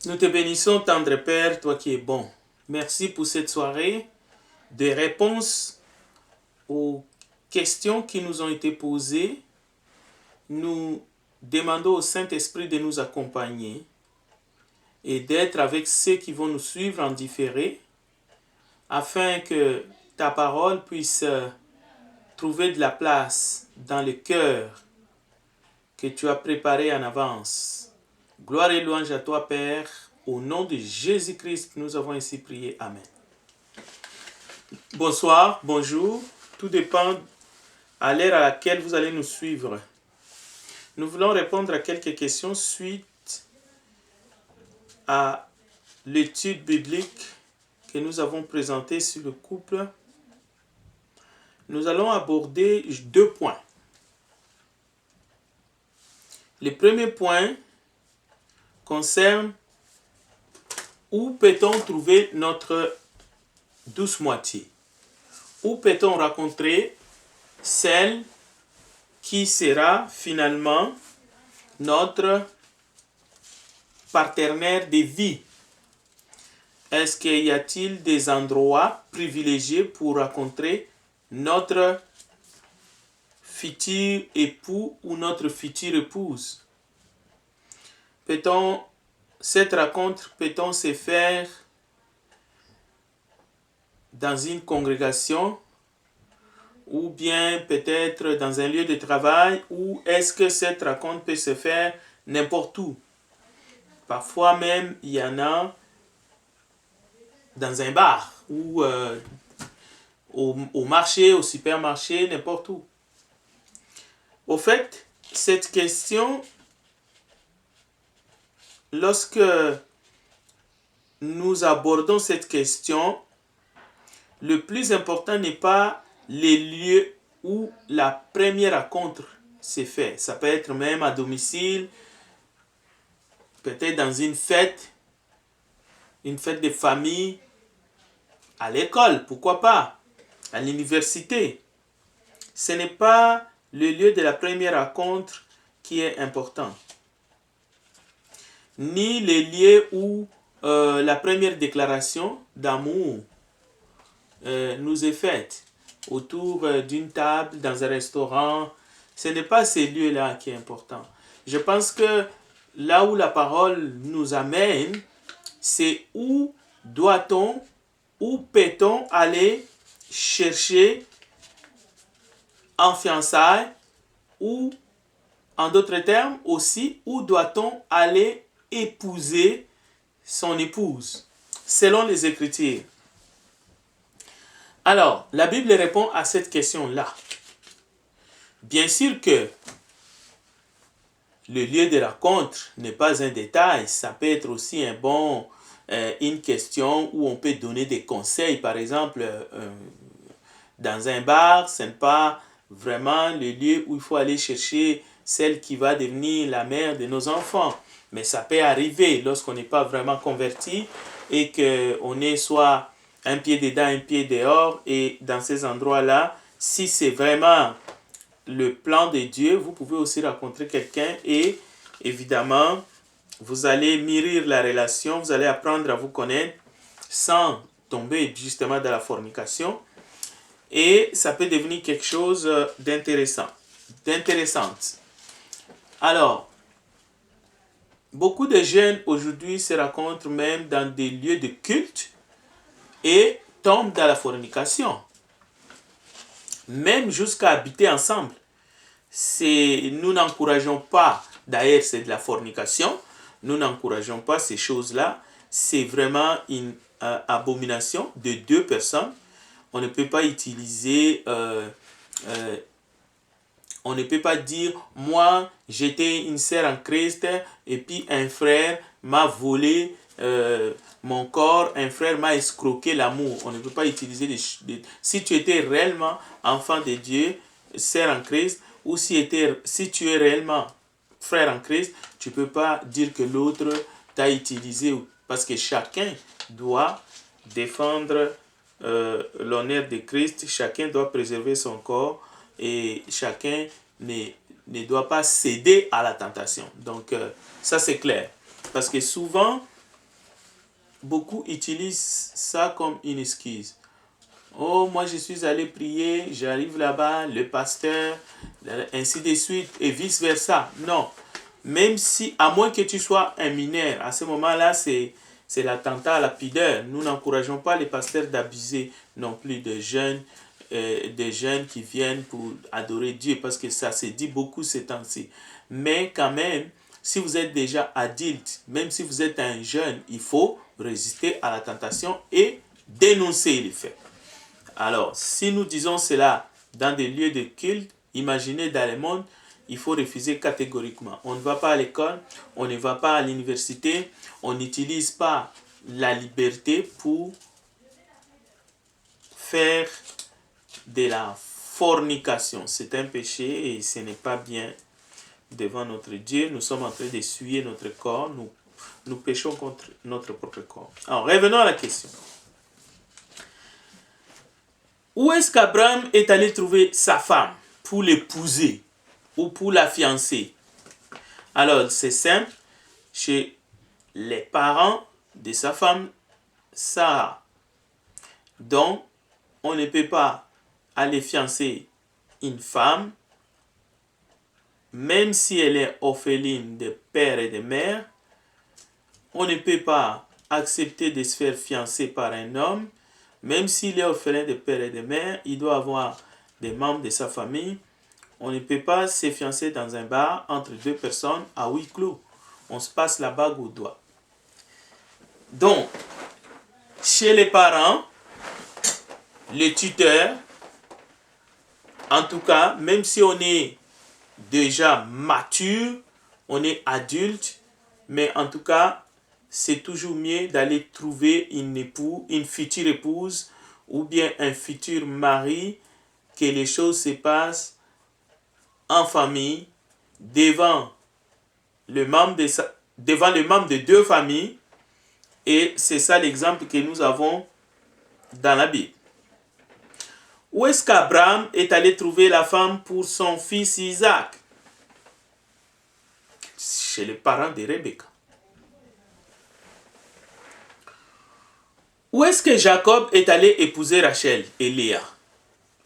Nous te bénissons, tendre Père, toi qui es bon. Merci pour cette soirée de réponses aux questions qui nous ont été posées. Nous demandons au Saint-Esprit de nous accompagner et d'être avec ceux qui vont nous suivre en différé, afin que ta parole puisse trouver de la place dans le cœur que tu as préparé en avance. Gloire et louange à toi, Père. Au nom de Jésus-Christ, nous avons ainsi prié. Amen. Bonsoir, bonjour. Tout dépend à l'heure à laquelle vous allez nous suivre. Nous voulons répondre à quelques questions suite à l'étude biblique que nous avons présentée sur le couple. Nous allons aborder 2 points. Le premier point concerne où peut-on trouver notre douce moitié. Où peut-on rencontrer celle qui sera finalement notre partenaire de vie. Est-ce qu'il y a-t-il des endroits privilégiés pour rencontrer notre futur époux ou notre future épouse? Cette rencontre peut-on se faire dans une congrégation ou bien peut-être dans un lieu de travail, ou est-ce que cette rencontre peut se faire n'importe où? Parfois même, il y en a dans un bar ou au marché, au supermarché, n'importe où. Au fait, cette question, lorsque nous abordons cette question, le plus important n'est pas les lieux où la première rencontre s'est faite. Ça peut être même à domicile, peut-être dans une fête de famille, à l'école, pourquoi pas, à l'université. Ce n'est pas le lieu de la première rencontre qui est important, ni les lieux où la première déclaration d'amour nous est faite, autour d'une table, dans un restaurant. Ce n'est pas ces lieux-là qui est important. Je pense que là où la parole nous amène, c'est où peut-on aller chercher en fiançailles, ou en d'autres termes aussi, où doit-on aller épouser son épouse, selon les Écritures. Alors, la Bible répond à cette question-là. Bien sûr que le lieu de rencontre n'est pas un détail, ça peut être aussi une question où on peut donner des conseils. Par exemple, dans un bar, ce n'est pas vraiment le lieu où il faut aller chercher celle qui va devenir la mère de nos enfants. Mais ça peut arriver lorsqu'on n'est pas vraiment converti et qu'on est soit un pied dedans, un pied dehors. Et dans ces endroits-là, si c'est vraiment le plan de Dieu, vous pouvez aussi rencontrer quelqu'un et évidemment, vous allez mûrir la relation, vous allez apprendre à vous connaître sans tomber justement dans la fornication. Et ça peut devenir quelque chose d'intéressante. Alors, beaucoup de jeunes aujourd'hui se rencontrent même dans des lieux de culte et tombent dans la fornication. Même jusqu'à habiter ensemble. Nous n'encourageons pas, d'ailleurs c'est de la fornication, nous n'encourageons pas ces choses-là. C'est vraiment une abomination de 2 personnes. On ne peut pas utiliser, on ne peut pas dire, moi j'étais une sœur en Christ et puis un frère m'a volé mon corps, un frère m'a escroqué l'amour. On ne peut pas utiliser si tu étais réellement enfant de Dieu, sœur en Christ, ou si tu es réellement frère en Christ, tu ne peux pas dire que l'autre t'a utilisé, parce que chacun doit défendre l'honneur de Christ, chacun doit préserver son corps et chacun ne doit pas céder à la tentation. Donc ça c'est clair, parce que souvent beaucoup utilisent ça comme une excuse. Oh, moi je suis allé prier, j'arrive là-bas, le pasteur, ainsi de suite, et vice-versa. Non. Même si, à moins que tu sois un mineur, à ce moment-là, c'est l'attentat à la pudeur. Nous n'encourageons pas les pasteurs d'abuser non plus des jeunes qui viennent pour adorer Dieu, parce que ça se dit beaucoup ces temps-ci. Mais quand même, si vous êtes déjà adulte, même si vous êtes un jeune, il faut résister à la tentation et dénoncer les faits. Alors, si nous disons cela dans des lieux de culte, imaginez dans le monde, il faut refuser catégoriquement. On ne va pas à l'école, on ne va pas à l'université, on n'utilise pas la liberté pour faire de la fornication. C'est un péché et ce n'est pas bien devant notre Dieu. Nous sommes en train d'essuyer notre corps, nous péchons contre notre propre corps. Alors, revenons à la question. Où est-ce qu'Abraham est allé trouver sa femme pour l'épouser ou pour la fiancer? Alors, c'est simple, chez les parents de sa femme Sarah. Donc, on ne peut pas aller fiancer une femme, même si elle est orpheline de père et de mère. On ne peut pas accepter de se faire fiancer par un homme, même s'il est orphelin de père et de mère, il doit avoir des membres de sa famille. On ne peut pas se fiancer dans un bar entre deux personnes à huis clos. On se passe la bague au doigt. Donc, chez les parents, les tuteurs, en tout cas, même si on est déjà mature, on est adulte, mais en tout cas, c'est toujours mieux d'aller trouver une future épouse ou bien un futur mari, que les choses se passent en famille, devant le membre de deux familles, et c'est ça l'exemple que nous avons dans la Bible. Où est-ce qu'Abraham est allé trouver la femme pour son fils Isaac? Chez les parents de Rebecca. Où est-ce que Jacob est allé épouser Rachel et Léa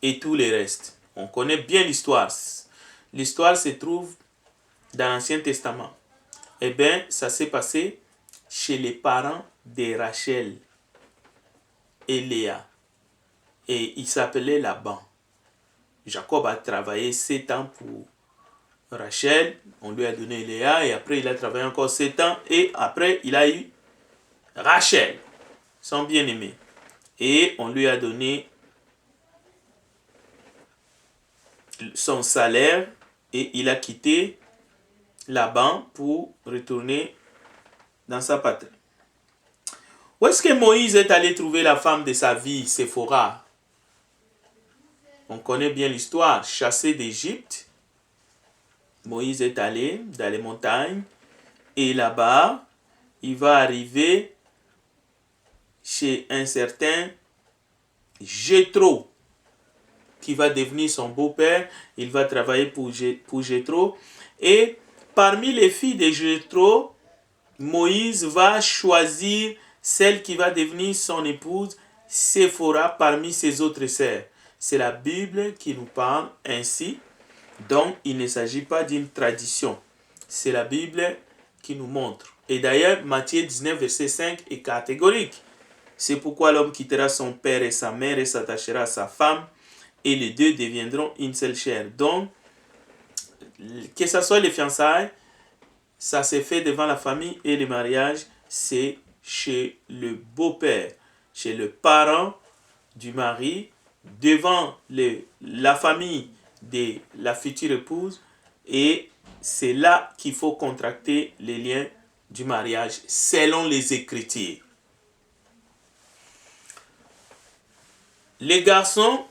et tout le reste? On connaît bien l'histoire. L'histoire se trouve dans l'Ancien Testament. Eh bien, ça s'est passé chez les parents de Rachel et Léa. Et il s'appelait Laban. Jacob a travaillé 7 ans pour Rachel, on lui a donné Léa, et après il a travaillé encore 7 ans, et après il a eu Rachel, son bien-aimé. Et on lui a donné son salaire, et il a quitté Laban pour retourner dans sa patrie. Où est-ce que Moïse est allé trouver la femme de sa vie, Séphora? On connaît bien l'histoire, chassé d'Égypte. Moïse est allé dans les montagnes et là-bas, il va arriver chez un certain Jéthro qui va devenir son beau-père. Il va travailler pour Jéthro. Et parmi les filles de Jéthro, Moïse va choisir celle qui va devenir son épouse, Séphora, parmi ses autres sœurs. C'est la Bible qui nous parle ainsi. Donc, il ne s'agit pas d'une tradition. C'est la Bible qui nous montre. Et d'ailleurs, Matthieu 19, verset 5 est catégorique. C'est pourquoi l'homme quittera son père et sa mère et s'attachera à sa femme, et les deux deviendront une seule chair. Donc, que ce soit les fiançailles, ça se fait devant la famille, et le mariage, c'est chez le beau-père, chez le parent du mari, devant la famille de la future épouse, et c'est là qu'il faut contracter les liens du mariage selon les Écritures. Les garçons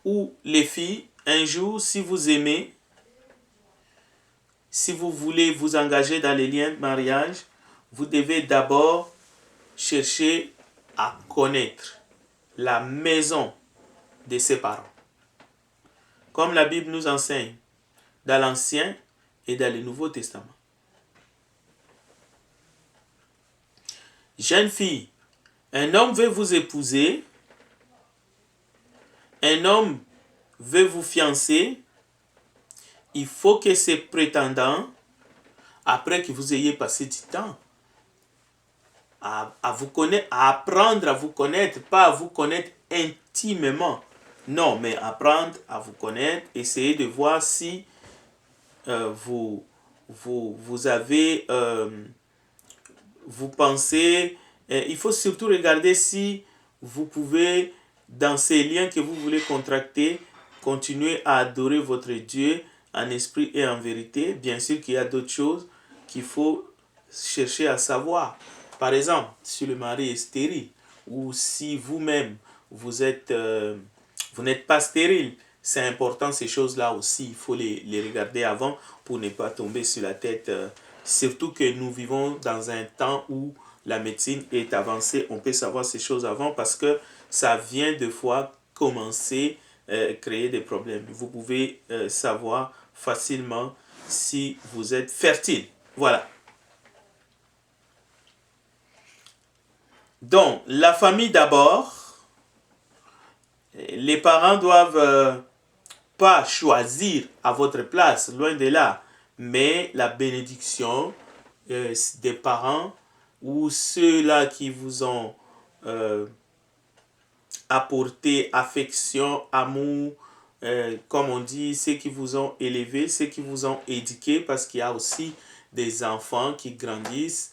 ou les filles, un jour, si vous aimez, si vous voulez vous engager dans les liens de mariage, vous devez d'abord chercher à connaître la maison de ses parents. Comme la Bible nous enseigne dans l'Ancien et dans le Nouveau Testament. Jeune fille, un homme veut vous épouser, un homme veut vous fiancer, il faut que ces prétendants, après que vous ayez passé du temps à vous connaître, à apprendre à vous connaître, pas à vous connaître intimement, non, mais apprendre à vous connaître, essayer de voir si vous avez, vous pensez, il faut surtout regarder si vous pouvez, dans ces liens que vous voulez contracter, continuer à adorer votre Dieu en esprit et en vérité. Bien sûr qu'il y a d'autres choses qu'il faut chercher à savoir. Par exemple, si le mari est stérile ou si vous-même vous êtes, vous n'êtes pas stérile, c'est important ces choses-là aussi. Il faut les regarder avant pour ne pas tomber sur la tête. Surtout que nous vivons dans un temps où la médecine est avancée. On peut savoir ces choses avant parce que ça vient de fois commencer à créer des problèmes. Vous pouvez savoir facilement si vous êtes fertile. Voilà. Donc, la famille d'abord. Les parents doivent pas choisir à votre place, loin de là, mais la bénédiction des parents ou ceux-là qui vous ont apporté affection, amour, comme on dit, ceux qui vous ont élevé, ceux qui vous ont éduqué, parce qu'il y a aussi des enfants qui grandissent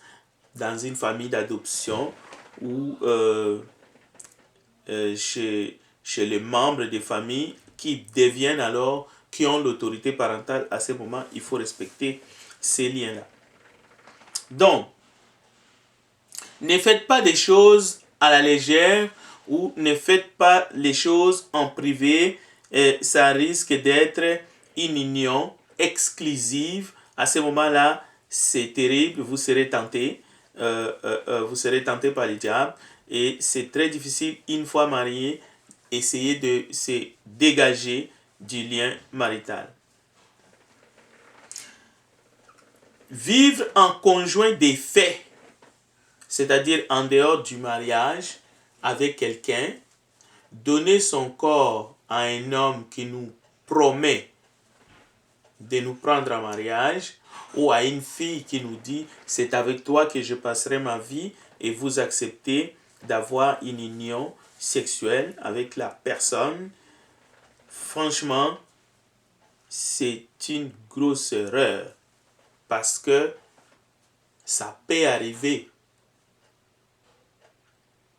dans une famille d'adoption ou chez les membres des familles qui deviennent alors, qui ont l'autorité parentale à ce moment, il faut respecter ces liens-là. Donc, ne faites pas des choses à la légère ou ne faites pas les choses en privé. Ça risque d'être une union exclusive. À ce moment-là, c'est terrible, vous serez tenté. Vous serez tenté par le diable. Et c'est très difficile, une fois marié, essayer de se dégager du lien marital. Vivre en conjoint des faits, c'est-à-dire en dehors du mariage avec quelqu'un, donner son corps à un homme qui nous promet de nous prendre en mariage, ou à une fille qui nous dit c'est avec toi que je passerai ma vie, et vous acceptez d'avoir une union sexuelle avec la personne, franchement, c'est une grosse erreur parce que ça peut arriver.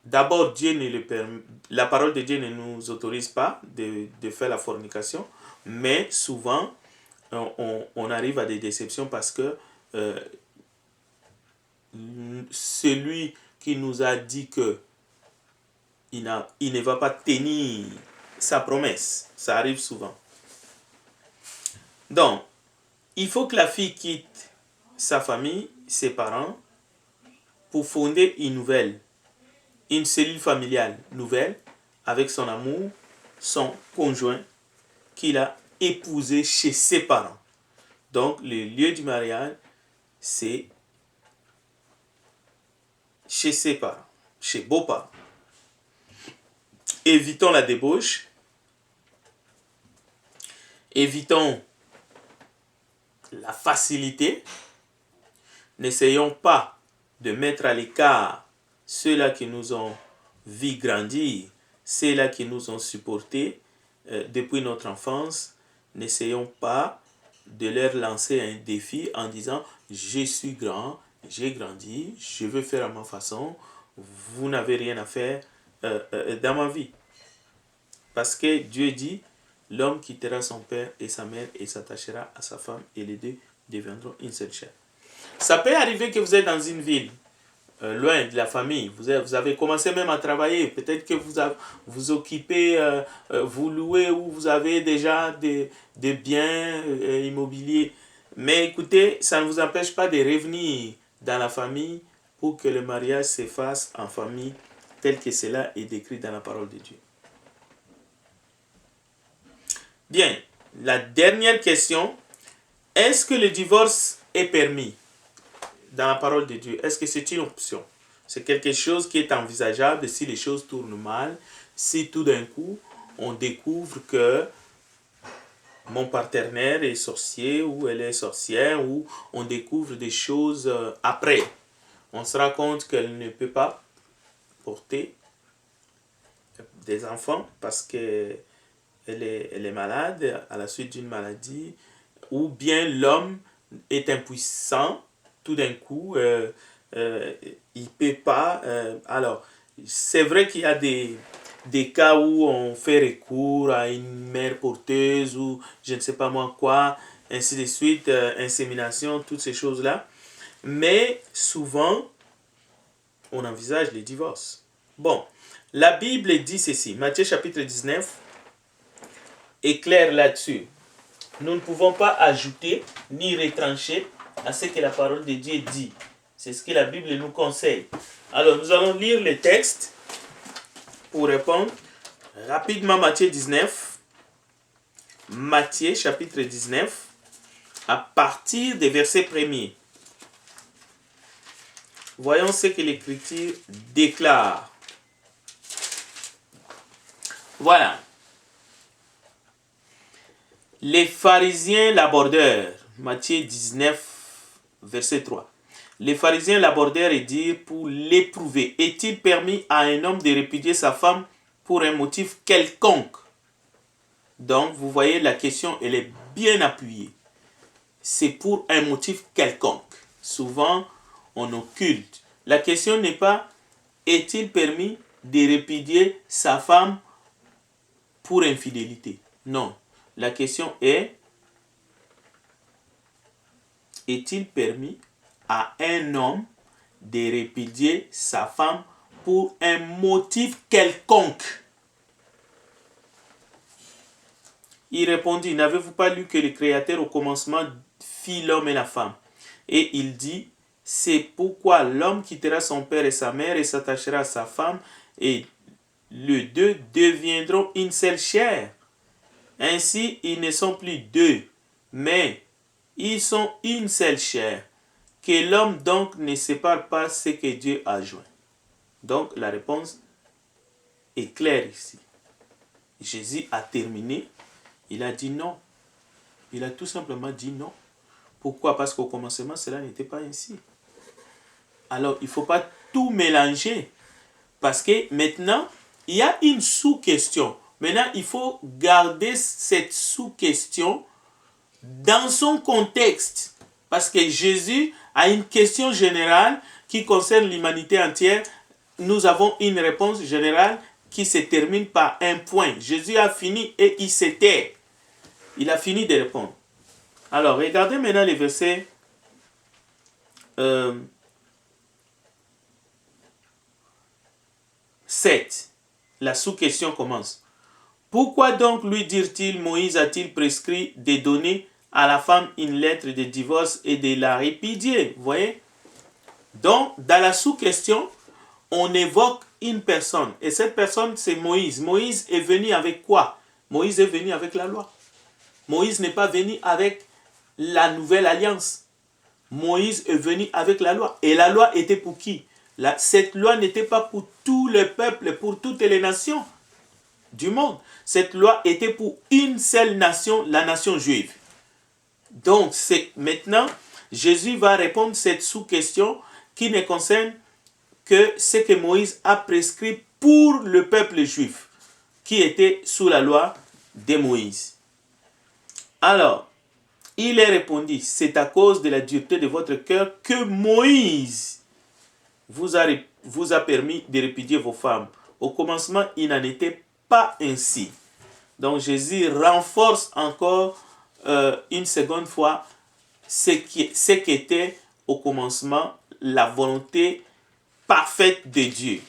D'abord, Dieu ne le permet, la parole de Dieu ne nous autorise pas de faire la fornication, mais souvent, on arrive à des déceptions parce que celui qui nous a dit que il ne va pas tenir sa promesse. Ça arrive souvent. Donc, il faut que la fille quitte sa famille, ses parents, pour fonder une cellule familiale nouvelle, avec son amour, son conjoint, qu'il a épousé chez ses parents. Donc, le lieu du mariage, c'est chez ses parents, chez beaux-parents. Évitons la débauche, évitons la facilité, n'essayons pas de mettre à l'écart ceux-là qui nous ont vu grandir, ceux-là qui nous ont supportés depuis notre enfance. N'essayons pas de leur lancer un défi en disant « Je suis grand, j'ai grandi, je veux faire à ma façon, vous n'avez rien à faire dans ma vie. » Parce que Dieu dit « L'homme quittera son père et sa mère et s'attachera à sa femme et les deux deviendront une seule chair. » Ça peut arriver que vous êtes dans une ville, loin de la famille, vous avez commencé même à travailler, peut-être que vous occupez, vous louez ou vous avez déjà des biens immobiliers. Mais écoutez, ça ne vous empêche pas de revenir dans la famille pour que le mariage se fasse en famille tel que cela est décrit dans la parole de Dieu. Bien, la dernière question, est-ce que le divorce est permis dans la parole de Dieu? Est-ce que c'est une option? C'est quelque chose qui est envisageable si les choses tournent mal, si tout d'un coup, on découvre que mon partenaire est sorcier ou elle est sorcière, ou on découvre des choses après. On se rend compte qu'elle ne peut pas porter des enfants parce qu'elle est malade à la suite d'une maladie, ou bien l'homme est impuissant, tout d'un coup, il ne peut pas. Alors, c'est vrai qu'il y a des cas où on fait recours à une mère porteuse ou je ne sais pas moi quoi, ainsi de suite, insémination, toutes ces choses-là. Mais souvent, on envisage les divorces. Bon, la Bible dit ceci, Matthieu chapitre 19 est clair là-dessus. Nous ne pouvons pas ajouter ni retrancher à ce que la parole de Dieu dit. C'est ce que la Bible nous conseille. Alors, nous allons lire le texte pour répondre rapidement. Matthieu 19. Matthieu chapitre 19, à partir des versets premiers. Voyons ce que l'Écriture déclare. Voilà. Les pharisiens l'abordèrent. Matthieu 19, verset 3. Les pharisiens l'abordèrent et dirent pour l'éprouver, est-il permis à un homme de répudier sa femme pour un motif quelconque? Donc, vous voyez, la question, elle est bien appuyée. C'est pour un motif quelconque. Souvent, on occulte. La question n'est pas, est-il permis de répudier sa femme pour infidélité? Non. La question est, est-il permis à un homme de répudier sa femme pour un motif quelconque? Il répondit, n'avez-vous pas lu que le Créateur au commencement fit l'homme et la femme? Et il dit, c'est pourquoi l'homme quittera son père et sa mère et s'attachera à sa femme, et les deux deviendront une seule chair. Ainsi, ils ne sont plus deux, mais ils sont une seule chair. Que l'homme donc ne sépare pas ce que Dieu a joint. Donc la réponse est claire ici. Jésus a terminé. Il a dit non. Il a tout simplement dit non. Pourquoi? Parce qu'au commencement, cela n'était pas ainsi. Alors, il ne faut pas tout mélanger. Parce que maintenant, il y a une sous-question. Maintenant, il faut garder cette sous-question dans son contexte. Parce que Jésus a une question générale qui concerne l'humanité entière. Nous avons une réponse générale qui se termine par un point. Jésus a fini et il se tait. Il a fini de répondre. Alors, regardez maintenant les versets 7. La sous-question commence. Pourquoi donc lui dirent-ils, Moïse a-t-il prescrit de donner à la femme une lettre de divorce et de la répudier? Vous voyez? Donc, dans la sous-question, on évoque une personne. Et cette personne, c'est Moïse. Moïse est venu avec quoi? Moïse est venu avec la loi. Moïse n'est pas venu avec la nouvelle alliance. Moïse est venu avec la loi. Et la loi était pour qui? Cette loi n'était pas pour tout le peuple, pour toutes les nations du monde. Cette loi était pour une seule nation, la nation juive. Donc, maintenant, Jésus va répondre à cette sous-question qui ne concerne que ce que Moïse a prescrit pour le peuple juif, qui était sous la loi de Moïse. Alors, il est répondu, c'est à cause de la dureté de votre cœur que Moïse vous a permis de répudier vos femmes. Au commencement, il n'en était pas ainsi. Donc Jésus renforce encore une seconde fois ce qu'était au commencement la volonté parfaite de Dieu.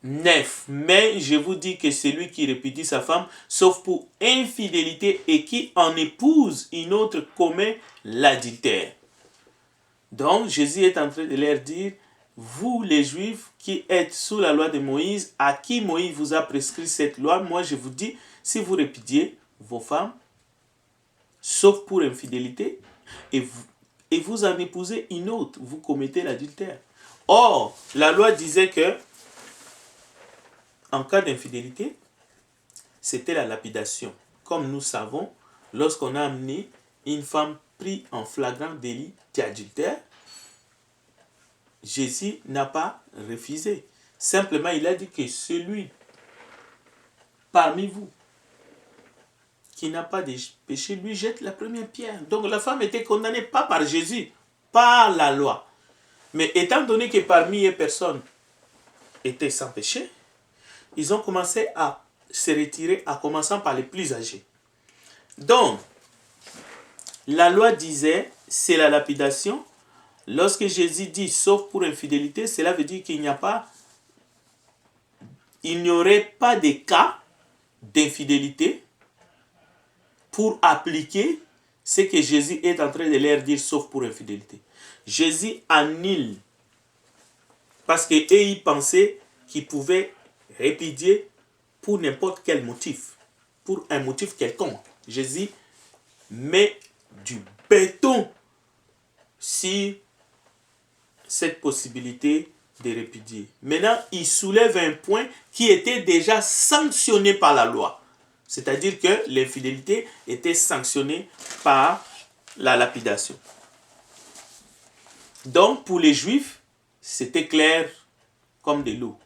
9. Mais je vous dis que celui qui répudie sa femme, sauf pour infidélité, et qui en épouse une autre, commet l'adultère. Donc Jésus est en train de leur dire, vous les Juifs qui êtes sous la loi de Moïse, à qui Moïse vous a prescrit cette loi, moi je vous dis, si vous répudiez vos femmes, sauf pour infidélité, et et vous en épousez une autre, vous commettez l'adultère. Or, la loi disait que, en cas d'infidélité, c'était la lapidation. Comme nous savons, lorsqu'on a amené une femme prise en flagrant délit d'adultère, Jésus n'a pas refusé. Simplement, il a dit que celui parmi vous qui n'a pas de péché, lui jette la première pierre. Donc la femme était condamnée pas par Jésus, par la loi. Mais étant donné que parmi eux, personne était sans péché, ils ont commencé à se retirer en commençant par les plus âgés. Donc, la loi disait, c'est la lapidation. Lorsque Jésus dit sauf pour infidélité, cela veut dire qu'il n'y aurait pas de cas d'infidélité pour appliquer ce que Jésus est en train de leur dire sauf pour infidélité. Jésus annule parce qu'eux ils pensaient qu'ils pouvaient répudier pour n'importe quel motif, pour un motif quelconque. Jésus met du béton sur cette possibilité de répudier. Maintenant, il soulève un point qui était déjà sanctionné par la loi. C'est-à-dire que l'infidélité était sanctionnée par la lapidation. Donc, pour les Juifs, c'était clair comme de l'eau.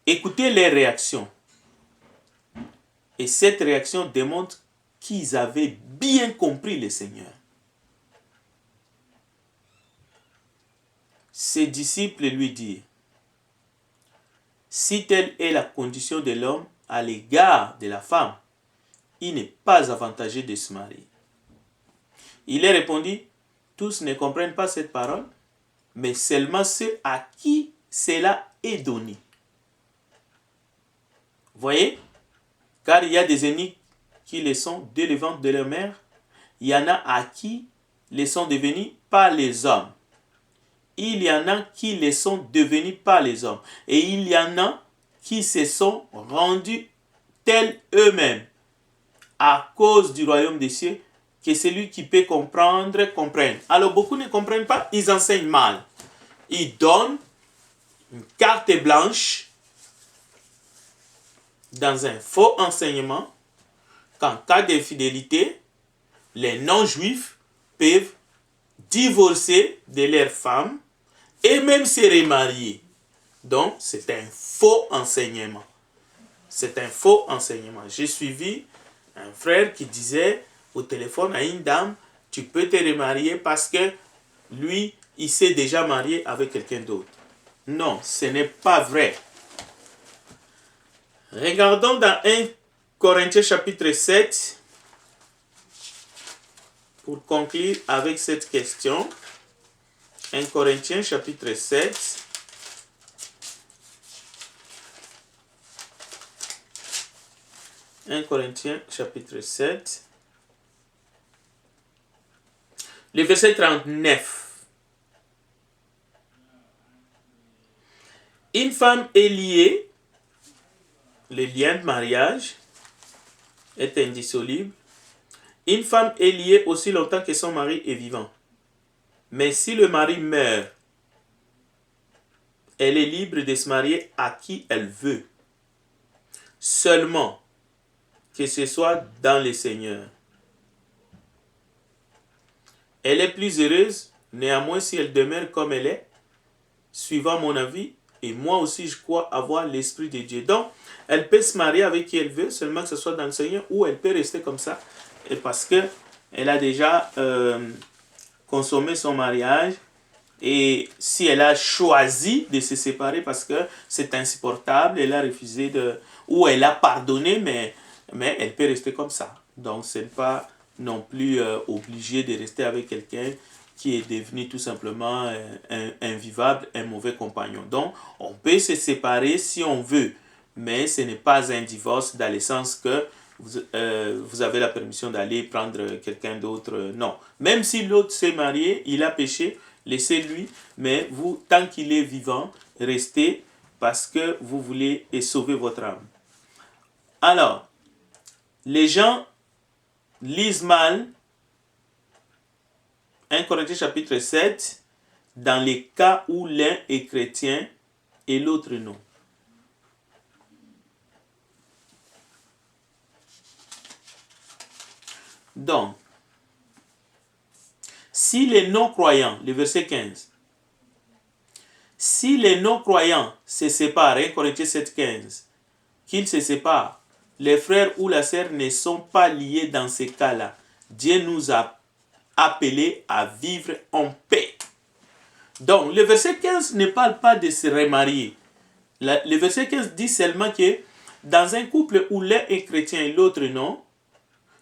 Écoutez les réactions. Et cette réaction démontre qu'ils avaient bien compris le Seigneur. Ses disciples lui dirent, si telle est la condition de l'homme à l'égard de la femme, il n'est pas avantageux de se marier. Il leur répondit, tous ne comprennent pas cette parole, mais seulement ceux à qui cela est donné. Voyez, car il y a des ennemis qui le sont dès le ventre de leur mère, il y en a à qui les sont devenus par les hommes. Il y en a qui les sont devenus par les hommes. Et il y en a qui se sont rendus tels eux-mêmes à cause du royaume des cieux, que celui qui peut comprendre, comprenne. Alors beaucoup ne comprennent pas, ils enseignent mal. Ils donnent une carte blanche dans un faux enseignement qu'en cas d'infidélité, les non-juifs peuvent divorcer de leur femme et même se remarier. Donc, c'est un faux enseignement. C'est un faux enseignement. J'ai suivi un frère qui disait au téléphone à une dame, tu peux te remarier parce que lui, il s'est déjà marié avec quelqu'un d'autre. Non, ce n'est pas vrai. Regardons dans 1 Corinthiens chapitre 7, pour conclure avec cette question. 1 Corinthiens chapitre 7. « 1 Corinthiens chapitre 7, le verset 39. Une femme est liée, le lien de mariage est indissoluble. Une femme est liée aussi longtemps que son mari est vivant. Mais si le mari meurt, elle est libre de se marier à qui elle veut. Seulement que ce soit dans le Seigneur. Elle est plus heureuse, néanmoins si elle demeure comme elle est, suivant mon avis, et moi aussi je crois avoir l'Esprit de Dieu. Donc, elle peut se marier avec qui elle veut, seulement que ce soit dans le Seigneur, ou elle peut rester comme ça, et parce qu'elle a déjà consommé son mariage, et si elle a choisi de se séparer parce que c'est insupportable, elle a refusé ou elle a pardonné, mais elle peut rester comme ça. Donc, ce n'est pas non plus obligé de rester avec quelqu'un qui est devenu tout simplement invivable, un mauvais compagnon. Donc, on peut se séparer si on veut, mais ce n'est pas un divorce dans le sens que vous avez la permission d'aller prendre quelqu'un d'autre. Non. Même si l'autre s'est marié, il a péché, laissez-lui, mais vous, tant qu'il est vivant, restez parce que vous voulez sauver votre âme. Alors, les gens lisent mal 1 Corinthiens chapitre 7, dans les cas où l'un est chrétien et l'autre non. Donc, si les non-croyants, le verset 15, si les non-croyants se séparent, 1 Corinthiens 7, 15, qu'ils se séparent, les frères ou la sœur ne sont pas liés dans ces cas-là. Dieu nous a appelés à vivre en paix. Donc, le verset 15 ne parle pas de se remarier. Le verset 15 dit seulement que dans un couple où l'un est chrétien et l'autre non,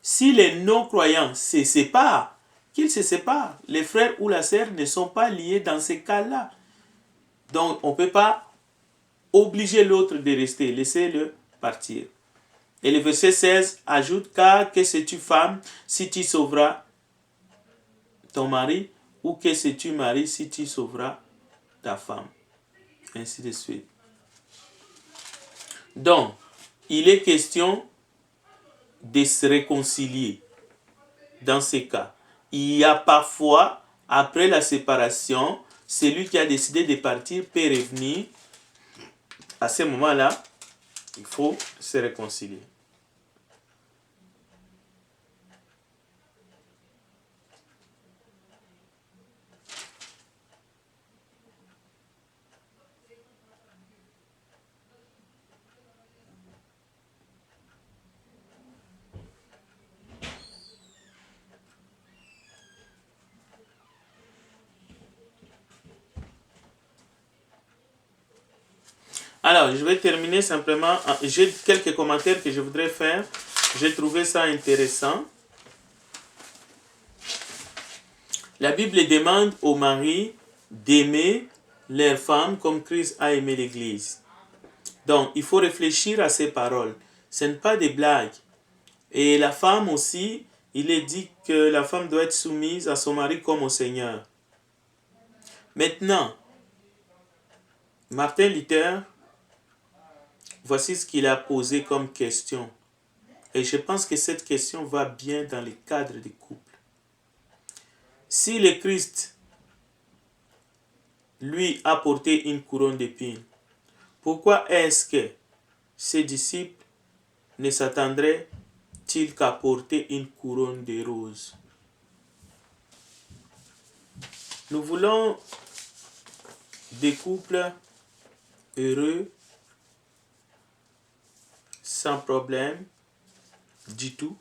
si les non-croyants se séparent, qu'ils se séparent. Les frères ou la sœur ne sont pas liés dans ces cas-là. Donc, on ne peut pas obliger l'autre de rester, laissez-le partir. Et le verset 16 ajoute, car que sais-tu femme si tu sauveras ton mari, ou que sais-tu mari si tu sauveras ta femme, ainsi de suite. Donc, il est question de se réconcilier dans ces cas. Il y a parfois, après la séparation, celui qui a décidé de partir peut revenir. À ce moment-là, il faut se réconcilier. Alors, je vais terminer simplement. J'ai quelques commentaires que je voudrais faire. J'ai trouvé ça intéressant. La Bible demande aux maris d'aimer leurs femmes comme Christ a aimé l'Église. Donc, il faut réfléchir à ces paroles. Ce n'est pas des blagues. Et la femme aussi, il est dit que la femme doit être soumise à son mari comme au Seigneur. Maintenant, Martin Luther, voici ce qu'il a posé comme question. Et je pense que cette question va bien dans le cadre du couple. Si le Christ, lui, a porté une couronne d'épines, pourquoi est-ce que ses disciples ne s'attendraient-ils qu'à porter une couronne de roses? Nous voulons des couples heureux, sans problème du tout.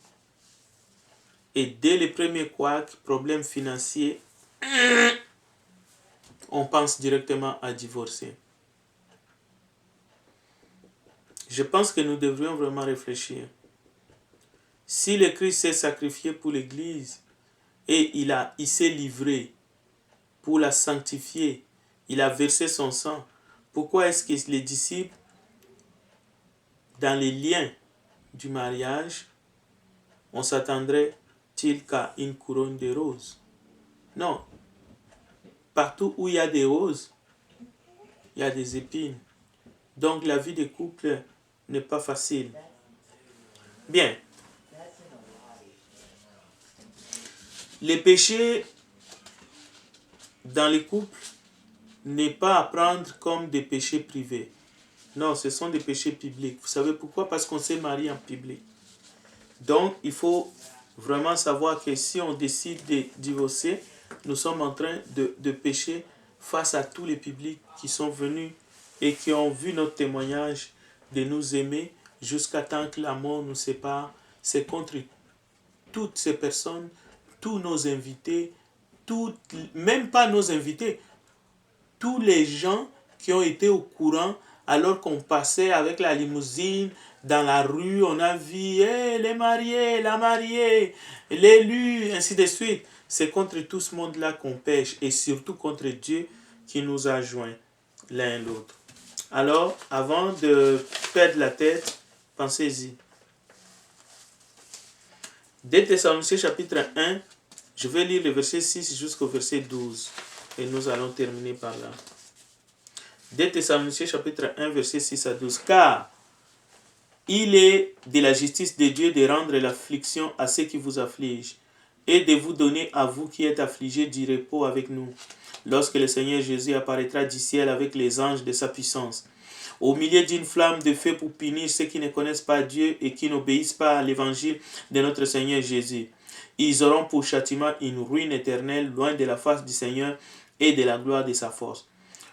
Et dès le premier couac, problème financier, on pense directement à divorcer. Je pense que nous devrions vraiment réfléchir. Si le Christ s'est sacrifié pour l'Église et il s'est livré pour la sanctifier, il a versé son sang, pourquoi est-ce que les disciples, dans les liens du mariage, on s'attendrait-il qu'à une couronne de roses? Non. Partout où il y a des roses, il y a des épines. Donc la vie de couple n'est pas facile. Bien. Les péchés dans les couples n'est pas à prendre comme des péchés privés. Non, ce sont des péchés publics. Vous savez pourquoi? Parce qu'on s'est marié en public. Donc, il faut vraiment savoir que si on décide de divorcer, nous sommes en train de pécher face à tous les publics qui sont venus et qui ont vu notre témoignage de nous aimer jusqu'à temps que la mort nous sépare. C'est contre toutes ces personnes, tous nos invités, même pas nos invités, tous les gens qui ont été au courant alors qu'on passait avec la limousine dans la rue, on a vu les mariés, la mariée, l'élu, ainsi de suite. C'est contre tout ce monde-là qu'on pêche et surtout contre Dieu qui nous a joints l'un et l'autre. Alors, avant de perdre la tête, pensez-y. 2 Thessaloniciens chapitre 1, je vais lire le verset 6 jusqu'au verset 12 et nous allons terminer par là. 2 Thessaloniciens chapitre 1 verset 6 à 12. Car il est de la justice de Dieu de rendre l'affliction à ceux qui vous affligent et de vous donner à vous qui êtes affligés du repos avec nous, lorsque le Seigneur Jésus apparaîtra du ciel avec les anges de sa puissance, au milieu d'une flamme de feu pour punir ceux qui ne connaissent pas Dieu et qui n'obéissent pas à l'évangile de notre Seigneur Jésus. Ils auront pour châtiment une ruine éternelle, loin de la face du Seigneur et de la gloire de sa force.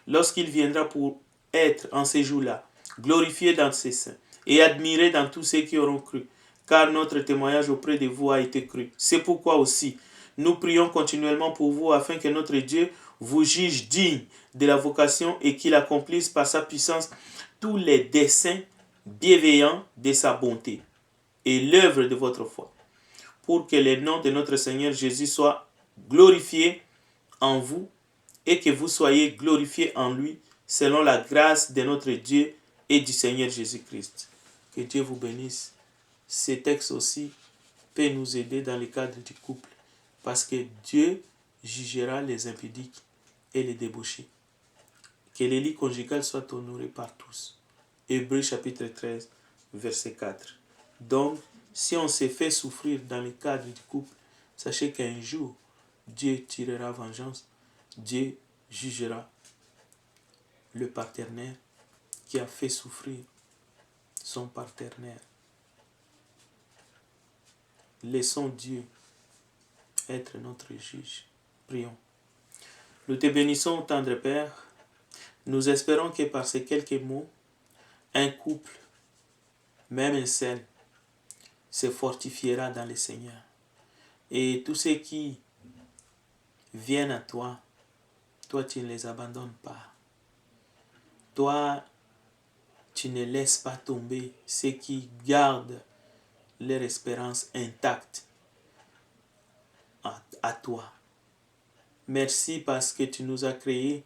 Lorsqu'il viendra pour être en ces jours-là, glorifié dans ses saints et admiré dans tous ceux qui auront cru, car notre témoignage auprès de vous a été cru. C'est pourquoi aussi, nous prions continuellement pour vous afin que notre Dieu vous juge digne de la vocation et qu'il accomplisse par sa puissance tous les desseins bienveillants de sa bonté et l'œuvre de votre foi, pour que le nom de notre Seigneur Jésus soit glorifié en vous et que vous soyez glorifiés en lui selon la grâce de notre Dieu et du Seigneur Jésus-Christ. Que Dieu vous bénisse. Ces textes aussi peuvent nous aider dans le cadre du couple parce que Dieu jugera les impudiques et les débauchés. Que les lits conjugales soient honorés par tous. Hébreux chapitre 13, verset 4. Donc, si on se fait souffrir dans le cadre du couple, sachez qu'un jour, Dieu tirera vengeance. Dieu jugera le partenaire qui a fait souffrir son partenaire. Laissons Dieu être notre juge. Prions. Nous te bénissons, tendre Père. Nous espérons que par ces quelques mots, un couple, même un seul, se fortifiera dans le Seigneur. Et tous ceux qui viennent à toi, toi tu ne les abandonnes pas. Toi, tu ne laisses pas tomber ceux qui gardent leur espérance intacte à toi. Merci parce que tu nous as créés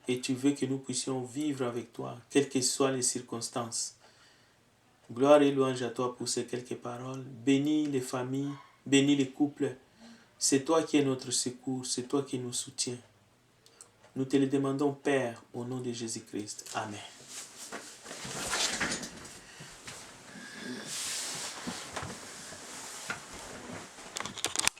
et tu veux que nous puissions vivre avec toi, quelles que soient les circonstances. Gloire et louange à toi pour ces quelques paroles. Bénis les familles, bénis les couples. C'est toi qui es notre secours, c'est toi qui nous soutiens. Nous te le demandons, Père, au nom de Jésus-Christ. Amen.